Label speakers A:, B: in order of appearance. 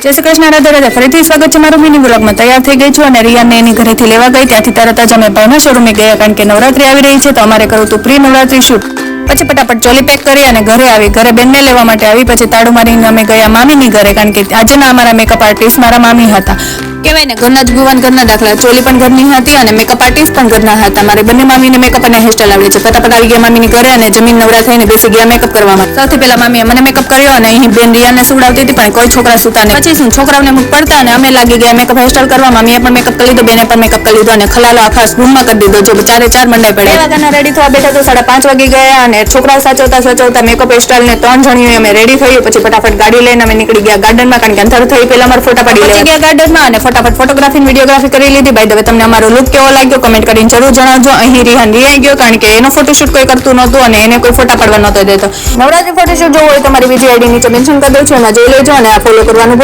A: જય શ્રી કૃષ્ણ, રાધે રાધે. ફરીથી સ્વાગત છે મારું મિની વ્લોગમાં. તૈયાર થઈ ગઈ છું અને રિયાને એની ઘરેથી લેવા ગઈ. ત્યાંથી તરત જ અમે ભાઈના શોરૂમે ગયા, કારણ કે નવરાત્રી આવી રહી છે તો અમારે કરવું હતું પ્રી નવરાત્રી શૂટ. પછી ફટાફટ ચોલી પેક કરી અને ઘરે આવી. ઘરે બેનને લેવા માટે આવી. પછી તાળું મારીને અમે ગયા મામીની ઘરે, કારણ કે આજના અમારા મેકઅપ આર્ટિસ્ટ મારા મામી હતા. કહેવાય ને, ઘરના જ ગુવાન ઘરના દાખલા. ચોલી પણ ઘરની હતી અને મેકઅપ આર્ટિસ્ટ પણ ઘરના હતા. મારે બંને મામીને મેકઅપ અને હેરસ્ટાઈલ આવડે છે. ફટાફટ આવી ગયા મામીની ઘરે અને જમીન નવરા થઈને બેસી ગયા મેકઅપ કરવામાં. સૌથી પહેલા મામીએ મને મેકઅપ કર્યો અને અહીં બેન રિયાને સુવડાવતી હતી, પણ કોઈ છોકરા સુતા નહીં. પછી શું, છોકરાઓને મુખ પડતા અને અમે લાગી ગયા મેકઅપ હેરસ્ટાઈલ કરવા. મામીએ પણ મેકઅપ કરી લીધો, બેને પણ મેકઅપ કરી લીધો અને ખલાલો આખા રૂમમાં કરી દીધો. જો 4 મંડાઈ પડે. 2 વાગ્યાના રેડી થવા બેઠા તો 5:30 વાગી ગયા અને છોકરાઓ સાચવતા મેકઅપ હેરસ્ટાઈલ ને 3 જણીઓ અમે રેડી થયું. પછી ફટાફટ ગાડી લઈને અમે નીકળી ગયા ગાર્ડનમાં, કારણ કે અંધારું થઈ પહેલા અમારે ફોટા પાડી લેવા. ગયા ગાર્ડનમાં અને ફટાફટ ફોટોગ્રાફી વિડીયોગ્રાફી કરી લીધી. બાય ધ વે, તમને અમારો લુક કેવો લાગ્યો કમેન્ટ કરીને જરૂર જણાવજો. અહીં રિહાન રિયાઈ ગયો, કારણ કે એનો ફોટોશૂટ કોઈ કરતું નહોતું અને એને કોઈ ફોટા પાડવા નહોતો દેતો. નવરાત્રી ફોટોશૂટ જોવો હોય તો મારી બીજી આઈડી નીચે મેન્શન કરી દઉં છું, એમાં જોઈ લેજો અને આ ફોલો કરવાનું